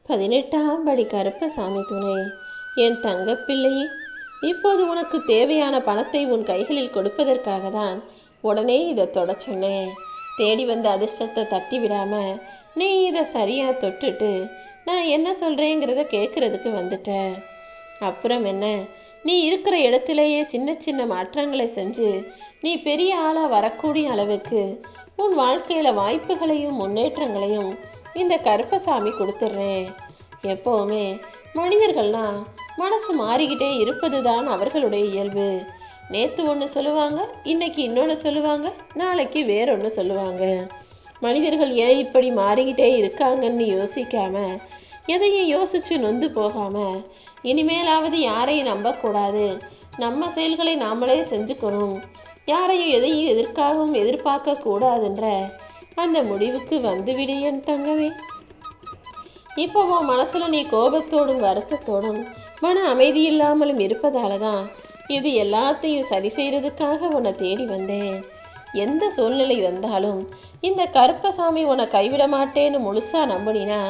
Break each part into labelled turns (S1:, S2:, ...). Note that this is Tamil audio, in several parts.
S1: 18ஆம் படி கருப்பசாமி துணை. என் தங்கப்பிள்ளையே, இப்போது உனக்கு தேவையான பணத்தை உன் கைகளில் கொடுப்பதற்காக தான் உடனே இதை தொட சொன்னேன். தேடி வந்த அதிர்ஷ்டத்தை தட்டி விடாம நீ இதை சரியா தொட்டுட்டு நான் என்ன சொல்றேங்கிறத கேட்கறதுக்கு வந்துட்ட. அப்புறம் என்ன, நீ இருக்கிற இடத்திலேயே சின்ன சின்ன மாற்றங்களை செஞ்சு நீ பெரிய ஆளா வரக்கூடிய அளவுக்கு உன் வாழ்க்கையில வாய்ப்புகளையும் முன்னேற்றங்களையும் இந்த கருப்பசாமி கொடுத்துட்றேன். எப்போவுமே மனிதர்கள்னா மனசு மாறிக்கிட்டே இருப்பது தான் அவர்களுடைய இயல்பு. நேற்று ஒன்று சொல்லுவாங்க, இன்னைக்கு இன்னொன்று சொல்லுவாங்க, நாளைக்கு வேறொன்று சொல்லுவாங்க. மனிதர்கள் ஏன் இப்படி மாறிக்கிட்டே இருக்காங்கன்னு யோசிக்காம, எதையும் யோசிச்சு நொந்து போகாம, இனிமேலாவது யாரையும் நம்பக்கூடாது, நம்ம செயல்களை நாமளே செஞ்சுக்கணும், யாரையும் எதையும் எதற்காகவும் எதிர்பார்க்க கூடாதுன்ற அந்த முடிவுக்கு வந்துவிடு என் தங்கமே. இப்போ உன் மனசுல நீ கோபத்தோடும் வருத்தத்தோடும் மன அமைதி இல்லாமலும் இருப்பதால தான் இது எல்லாத்தையும் சரி செய்யறதுக்காக உன்னை தேடி வந்தேன். எந்த சூழ்நிலை வந்தாலும் இந்த கருப்பசாமி உன்னை கைவிட மாட்டேன்னு முழுசா நம்பினா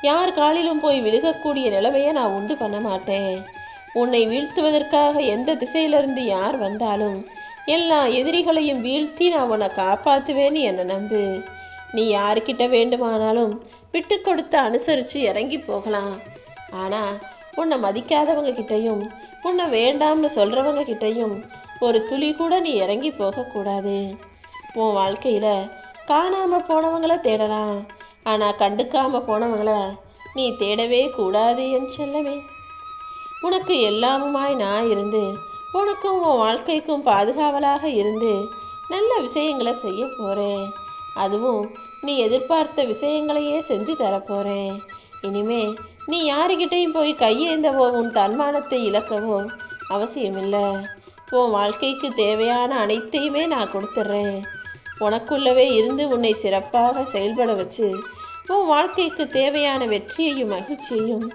S1: யார் காலிலும் போய் விழுகக்கூடிய நிலைமையை நான் உண்டு பண்ண மாட்டேன். உன்னை வீழ்த்துவதற்காக எந்த திசையிலிருந்து யார் வந்தாலும் எல்லா எதிரிகளையும் வீழ்த்தி நான் உன்னை காப்பாற்றுவேன்னு என்னை நம்பு. நீ யாருக்கிட்ட வேண்டுமானாலும் விட்டு கொடுத்து அனுசரித்து இறங்கி போகலாம். ஆனால் உன்னை மதிக்காதவங்க கிட்டையும் உன்னை வேண்டாம்னு சொல்கிறவங்க கிட்டையும் ஒரு துளி கூட நீ இறங்கி போகக்கூடாது. உன் வாழ்க்கையில் காணாமல் போனவங்கள தேடலாம், ஆனால் கண்டுக்காமல் போனவங்கள நீ தேடவே கூடாது என் செல்லமே. உனக்கு எல்லாமுமாய் நான் இருந்து உனக்கும் உன் வாழ்க்கைக்கும் பாதுகாவலாக இருந்து நல்ல விஷயங்களை செய்ய போகிறேன். அதுவும் நீ எதிர்பார்த்த விஷயங்களையே செஞ்சு தரப்போகிறேன். இனிமே நீ யாருக்கிட்டையும் போய் கையேந்தவோ உன் தன்மானத்தை இழக்கவோ அவசியமில்லை. உன் வாழ்க்கைக்கு தேவையான அனைத்தையுமே நான் கொடுத்துட்றேன். உனக்குள்ளவே இருந்து உன்னை சிறப்பாக செயல்பட வச்சு உன் வாழ்க்கைக்கு தேவையான வெற்றியையும் மகிழ்ச்சியையும்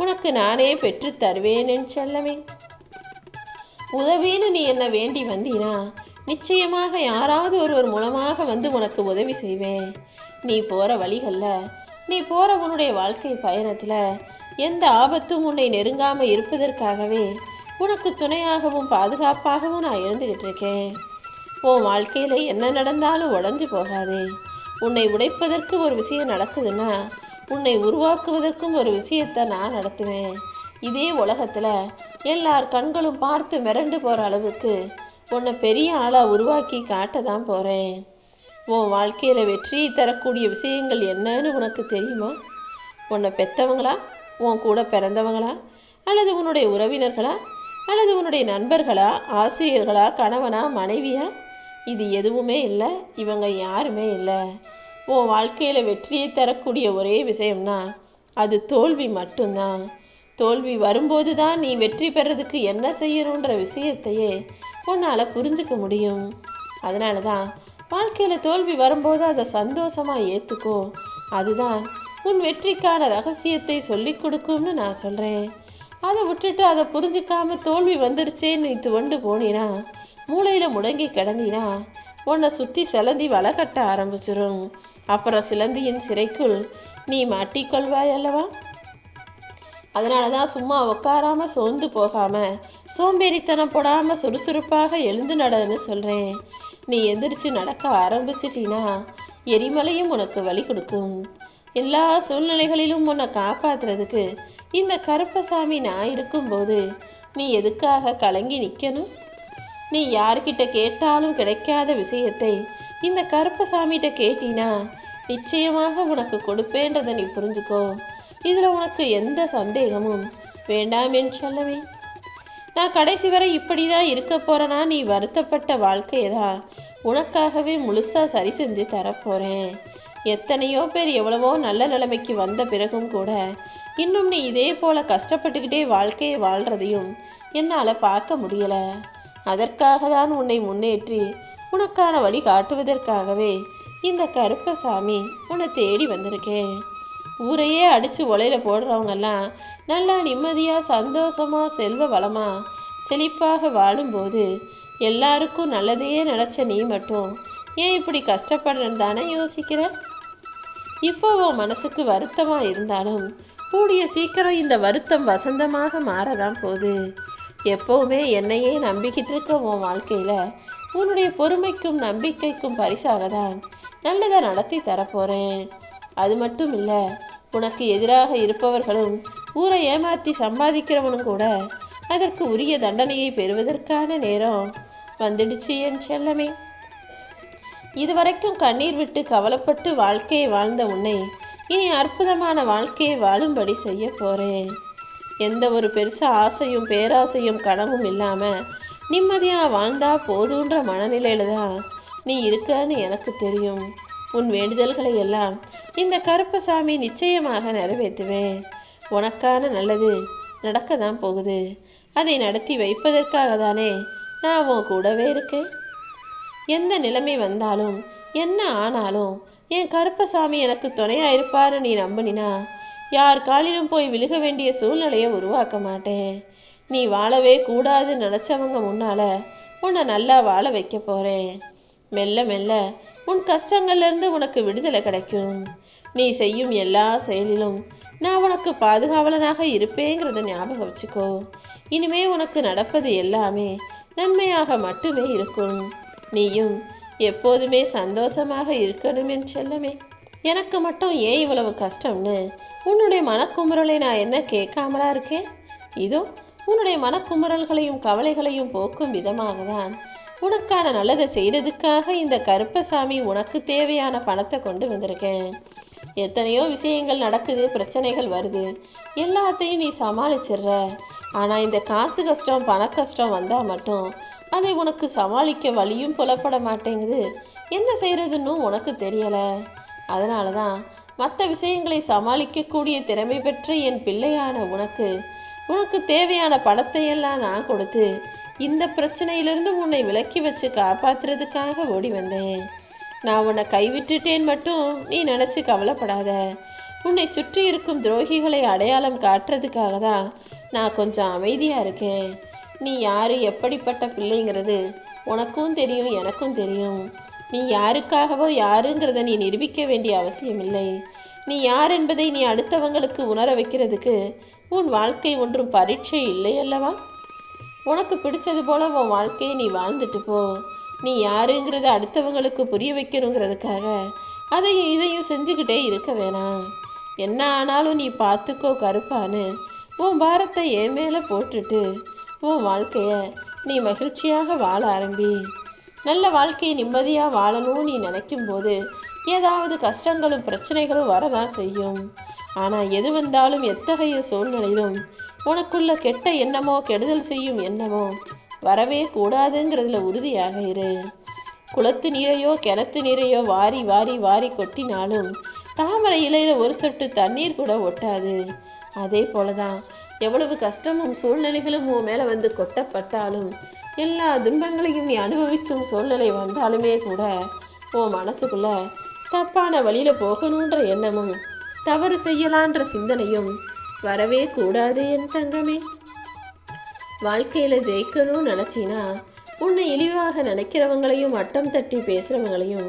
S1: உனக்கு நானே பெற்று தருவேன் என் செல்லமே. உதவின்னு நீ என்ன வேண்டி வந்தீனா நிச்சயமாக யாராவது ஒருவர் மூலமாக வந்து உனக்கு உதவி செய்வேன். நீ போகிற வழிகளில், நீ போகிற உன்னுடைய வாழ்க்கை பயணத்தில் எந்த ஆபத்தும் உன்னை நெருங்காமல் இருப்பதற்காகவே உனக்கு துணையாகவும் பாதுகாப்பாகவும் நான் இருந்துக்கிட்டு இருக்கேன். உன் வாழ்க்கையில் என்ன நடந்தாலும் உடஞ்சு போகாதே. உன்னை உடைப்பதற்கு ஒரு விஷயம் நடக்குதுன்னா உன்னை உருவாக்குவதற்கும் ஒரு விஷயத்தை நான் நடத்துவேன். இதே உலகத்தில் எல்லார் கண்களும் பார்த்து மிரண்டு போகிற அளவுக்கு உன்னை பெரிய ஆளாக உருவாக்கி காட்ட தான் போகிறேன். உன் வாழ்க்கையில் வெற்றியை தரக்கூடிய விஷயங்கள் என்னன்னு உனக்கு தெரியுமா? உன்னை பெற்றவங்களா, உன் கூட பிறந்தவங்களா, அல்லது உன்னுடைய உறவினர்களா, அல்லது உன்னுடைய நண்பர்களா, ஆசிரியர்களா, கணவனா, மனைவியா? இது எதுவுமே இல்லை, இவங்க யாருமே இல்லை. உன் வாழ்க்கையில் வெற்றியை தரக்கூடிய ஒரே விஷயம்னா அது தோல்வி மட்டும்தான். தோல்வி வரும்போது தான் நீ வெற்றி பெறதுக்கு என்ன செய்யணுன்ற விஷயத்தையே உன்னால் புரிஞ்சுக்க முடியும். அதனால தான் வாழ்க்கையில் தோல்வி வரும்போது அதை சந்தோஷமாக ஏற்றுக்கோ. அதுதான் உன் வெற்றிக்கான ரகசியத்தை சொல்லி கொடுக்கும்னு நான் சொல்கிறேன். அதை விட்டுட்டு அதை புரிஞ்சுக்காம தோல்வி வந்துடுச்சேன்னு நீ துவண்டு போனினா, மூளையில் முடங்கி கிடந்தினா உன்னை சுற்றி சிலந்தி வலை கட்ட ஆரம்பிச்சிடும். அப்புறம் சிலந்தியின் சிறைக்குள் நீ மாட்டிக்கொள்வாய் அல்லவா? அதனால தான் சும்மா உட்காராம சோர்ந்து போகாம சோம்பேறித்தனம் போடாம சுறுசுறுப்பாக எழுந்து நடன்னு சொல்கிறேன். நீ எந்திரிச்சு நடக்க ஆரம்பிச்சிட்டினா எரிமலையும் உனக்கு வழி கொடுக்கும். எல்லா சூழ்நிலைகளிலும் உன்னை காப்பாற்றுறதுக்கு இந்த கருப்பசாமி நான் இருக்கும்போது நீ எதுக்காக கலங்கி நிற்கணும்? நீ யார்கிட்ட கேட்டாலும் கிடைக்காத விஷயத்தை இந்த கருப்பசாமிகிட்ட கேட்டினா நிச்சயமாக உனக்கு கொடுப்பேன்றதை நீ புரிஞ்சுக்கோ. இதில் உனக்கு எந்த சந்தேகமும் வேண்டாம் என்று சொல்லவே. நான் கடைசி வரை இப்படி தான் இருக்க போகிறேன்னா நீ வருத்தப்பட்ட வாழ்க்கையை தான் உனக்காகவே முழுசாக சரி செஞ்சு தரப்போகிறேன். எத்தனையோ பேர் எவ்வளவோ நல்ல நிலைமைக்கு வந்த பிறகும் கூட இன்னும் நீ இதே போல் கஷ்டப்பட்டுக்கிட்டே வாழ்க்கையை வாழ்கிறதையும் என்னால் பார்க்க முடியலை. அதற்காக தான் உன்னை முன்னேற்றி உனக்கான வழி காட்டுவதற்காகவே இந்த கருப்பசாமி உன்னை தேடி வந்திருக்கேன். ஊரையே அடித்து ஒலையில போடுறவங்கெல்லாம் நல்லா நிம்மதியாக சந்தோஷமாக செல்வ வளமாக செழிப்பாக வாழும்போது எல்லாருக்கும் நல்லதையே நினச்ச நீ மட்டும் ஏன் இப்படி கஷ்டப்படுறேன்னு தானே யோசிக்கிற? இப்போ உன் மனசுக்கு வருத்தமாக இருந்தாலும் கூடிய சீக்கிரம் இந்த வருத்தம் வசந்தமாக மாறதான் போகுது. எப்பவுமே என்னையே நம்பிக்கிட்டு இருக்க உன் வாழ்க்கையில உன்னுடைய பொறுமைக்கும் நம்பிக்கைக்கும் பரிசாக தான் நல்லதை நடத்தி தரப்போறேன். அது மட்டும் இல்ல, உனக்கு எதிராக இருப்பவர்களும் ஊரை ஏமாத்தி சம்பாதிக்கிறவனும் கூட அதற்கு உரிய தண்டனையை பெறுவதற்கான நேரம் வந்துடுச்சு என் செல்லமே. இதுவரைக்கும் கண்ணீர் விட்டு கவலைப்பட்டு வாழ்க்கையை வாழ்ந்த உன்னை இனி அற்புதமான வாழ்க்கையை வாழும்படி செய்ய போறேன். எந்த ஒரு பெருசா ஆசையும் பேராசையும் கனவும் இல்லாம நிம்மதியா வாழ்ந்தா போதுன்ற மனநிலையில தான் நீ இருக்கன்னு எனக்கு தெரியும். உன் வேண்டுதல்களை எல்லாம் இந்த கருப்பசாமி நிச்சயமாக நிறைவேற்றுவேன். உனக்கான நல்லது நடக்க தான் போகுது. அதை நடத்தி வைப்பதற்காக தானே நான் உன் கூடவே இருக்கேன். எந்த நிலைமை வந்தாலும் என்ன ஆனாலும் என் கருப்பசாமி எனக்கு துணையா இருப்பாரு நீ நம்பினா யார் காலிலும் போய் விழுக வேண்டிய சூழ்நிலையை உருவாக்க மாட்டேன். நீ வாழவே கூடாதுன்னு நினைச்சவங்க முன்னால உன்னை நல்லா வாழ வைக்க போறேன். மெல்ல மெல்ல உன் கஷ்டங்கள்ல இருந்து உனக்கு விடுதலை கிடைக்கும். நீ செய்யும் எல்லா செயலிலும் நான் உனக்கு பாதுகாவலனாக இருப்பேங்கிறத ஞாபகம் வச்சுக்கோ. இனிமே உனக்கு நடப்பது எல்லாமே நன்மையாக மட்டுமே இருக்கும். நீயும் எப்போதுமே சந்தோஷமாக இருக்கணும் என் செல்லமே. எனக்கு மட்டும் ஏன் இவ்வளவு கஷ்டம்னு உன்னுடைய மனக்குமுறலை நான் என்ன கேட்காமலா இருக்கேன்? இதோ உன்னுடைய மனக்குமுறல்களையும் கவலைகளையும் போக்கும் விதமாக தான் உனக்கான நல்லதை செய்யறதுக்காக இந்த கருப்பசாமி உனக்கு தேவையான பணத்தை கொண்டு வந்திருக்கேன். எத்தனையோ விஷயங்கள் நடக்குது, பிரச்சனைகள் வருது, எல்லாத்தையும் நீ சமாளிச்சிடுற. ஆனா இந்த காசு கஷ்டம் பண கஷ்டம் வந்தா மட்டும் அதை உனக்கு சமாளிக்க வழியும் புலப்பட மாட்டேங்குது. என்ன செய்யறதுன்னு உனக்கு தெரியல. அதனாலதான் மற்ற விஷயங்களை சமாளிக்கக்கூடிய திறமை பெற்ற என் பிள்ளையான உனக்கு தேவையான பணத்தை எல்லாம் நான் கொடுத்து இந்த பிரச்சனையிலிருந்து உன்னை விலக்கி வச்சு காப்பாத்துறதுக்காக ஓடி வந்தேன். நான் உன்னை கைவிட்டுட்டேன் மட்டும் நீ நினைச்சு கவலைப்படாத. உன்னை சுற்றி இருக்கும் துரோகிகளை அடையாளம் காட்டுறதுக்காக தான் நான் கொஞ்சம் அமைதியா இருக்கேன். நீ யாரு எப்படிப்பட்ட பிள்ளைங்கிறது உனக்கும் தெரியும் எனக்கும் தெரியும். நீ யாருக்காகவோ யாருங்கிறத நீ நிரூபிக்க வேண்டிய அவசியம் இல்லை. நீ யார் என்பதை நீ அடுத்தவங்களுக்கு உணர வைக்கிறதுக்கு உன் வாழ்க்கை ஒன்றும் பரீட்சை இல்லை அல்லவா? உனக்கு பிடிச்சது போல உன் வாழ்க்கையை நீ வாழ்ந்துட்டு போ. நீ யாருங்கிறத அடுத்தவங்களுக்கு புரிய வைக்கணுங்கிறதுக்காக அதையும் இதையும் செஞ்சுக்கிட்டே இருக்க வேணாம். என்ன ஆனாலும் நீ பார்த்துக்கோ கருப்பான்னு உன் பாரத்தை என் மேலே போட்டுட்டு உன் வாழ்க்கைய நீ மகிழ்ச்சியாக வாழ ஆரம்பி. நல்ல வாழ்க்கையை நிம்மதியாக வாழணும்னு நீ நினைக்கும் போது ஏதாவது கஷ்டங்களும் பிரச்சனைகளும் வரதான் செய்யும். ஆனால் எது வந்தாலும் எத்தகைய சூழ்நிலையிலும் உனக்குள்ள கெட்ட எண்ணமோ கெடுதல் செய்யும் எண்ணமோ வரவே கூடாதுங்கிறதுல உறுதியாக இரு. குளத்து நீரையோ கிணத்து நீரையோ வாரி வாரி வாரி கொட்டினாலும் தாமரை இலையில ஒரு சொட்டு தண்ணீர் கூட ஒட்டாது. அதே போலதான் எவ்வளவு கஷ்டமும் சூழ்நிலைகளும் உன் மேல வந்து கொட்டப்பட்டாலும் எல்லா துன்பங்களையும் நீ அனுபவிக்கும் சூழ்நிலை வந்தாலுமே கூட உன் மனசுக்குள்ள தப்பான வழியில போகணுன்ற எண்ணமும் தவறு செய்யலான்ற சிந்தனையும் வரவே கூடாது என் தங்கமே. வாழ்க்கையில ஜெயிக்கணும்னு நினைச்சினா உன்னை இழிவாக நினைக்கிறவங்களையும் மட்டம் தட்டி பேசுறவங்களையும்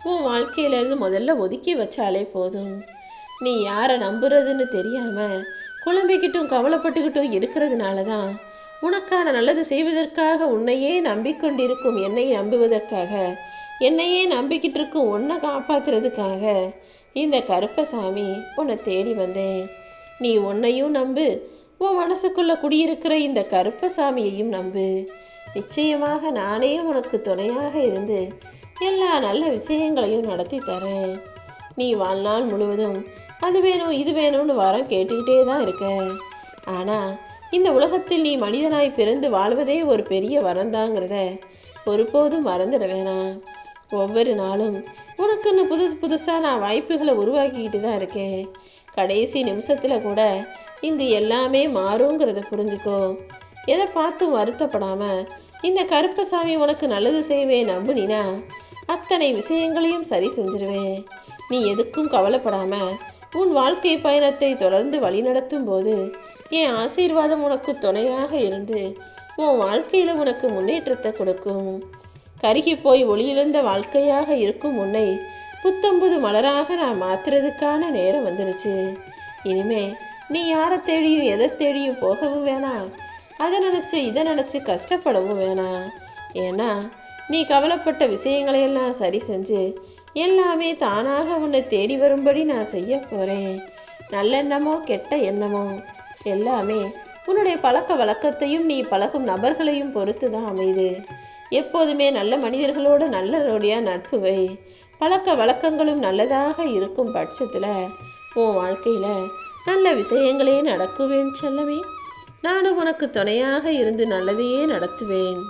S1: உன் வாழ்க்கையில இருந்து முதல்ல ஒதுக்கி வச்சாலே போதும். நீ யாரை நம்புறதுன்னு தெரியாம குழம்பிக்கிட்டும் கவலைப்பட்டுக்கிட்டும் இருக்கிறதுனாலதான் உனக்கான நல்லது செய்வதற்காக உன்னையே நம்பிக்கொண்டிருக்கும் என்னை நம்புவதற்காக என்னையே நம்பிக்கிட்டு இருக்கும் உன்னை காப்பாத்துறதுக்காக இந்த கருப்பசாமி உன்னை தேடி வந்தேன். நீ உன்னையும் நம்பு, உன் மனசுக்குள்ள குடியிருக்கிற இந்த கருப்பசாமியையும் நம்பு. நிச்சயமாக நானே உனக்கு துணையாக இருந்து எல்லா நல்ல விஷயங்களையும் நடத்தி தரேன். நீ வாழ்நாள் முழுவதும் அது வேணும் இது வேணும்னு வரம் கேட்டுக்கிட்டே தான் இருக்க. ஆனா இந்த உலகத்தில் நீ மனிதனாய் பிறந்து வாழ்வதே ஒரு பெரிய வரந்தாங்கிறத ஒருபோதும் மறந்துட வேணாம். ஒவ்வொரு நாளும் உனக்குன்னு புதுசா நான் வாய்ப்புகளை உருவாக்கிக்கிட்டு தான் இருக்கேன். கடைசி நிமிஷத்துல கூட இங்கு எல்லாமே மாறுங்கிறத புரிஞ்சுக்கோ. எதை பார்த்தும் வருத்தப்படாம இந்த கருப்பசாமி உனக்கு நல்லது செய்வேன் நம்புனா அத்தனை விஷயங்களையும் சரி செஞ்சிருவேன். நீ எதுக்கும் கவலைப்படாம உன் வாழ்க்கை பயணத்தை தொடர்ந்து வழிநடத்தும் போது என் ஆசீர்வாதம் உனக்கு துணையாக இருந்து உன் வாழ்க்கையில உனக்கு முன்னேற்றத்தை கொடுக்கும். கருகி போய் ஒளியிழந்த வாழ்க்கையாக இருக்கும் உன்னை புத்தம்புது மலராக நான் மாத்துறதுக்கான நேரம் வந்துருச்சு. இனிமே நீ யாரை தேடியும் எதை தேடியும் போகவும் வேணாம், அதை நினச்சி இதை நினச்சி கஷ்டப்படவும் வேணாம். ஏன்னா நீ கவலைப்பட்ட விஷயங்களையெல்லாம் சரி செஞ்சு எல்லாமே தானாக உன்னை தேடி வரும்படி நான் செய்ய போகிறேன். நல்லெண்ணமோ கெட்ட எண்ணமோ எல்லாமே உன்னுடைய பழக்க வழக்கத்தையும் நீ பழகும் நபர்களையும் பொறுத்து தான் அமையுது. எப்போதுமே நல்ல மனிதர்களோடு நல்லபடியாக நட்பு வை. பழக்க வழக்கங்களும் நல்லதாக இருக்கும் பட்சத்தில் உன் வாழ்க்கையில் நல்ல விஷயங்களே நடக்குவேன் செல்லமே. நானும் உனக்கு துணையாக இருந்து நல்லதையே நடத்துவேன்.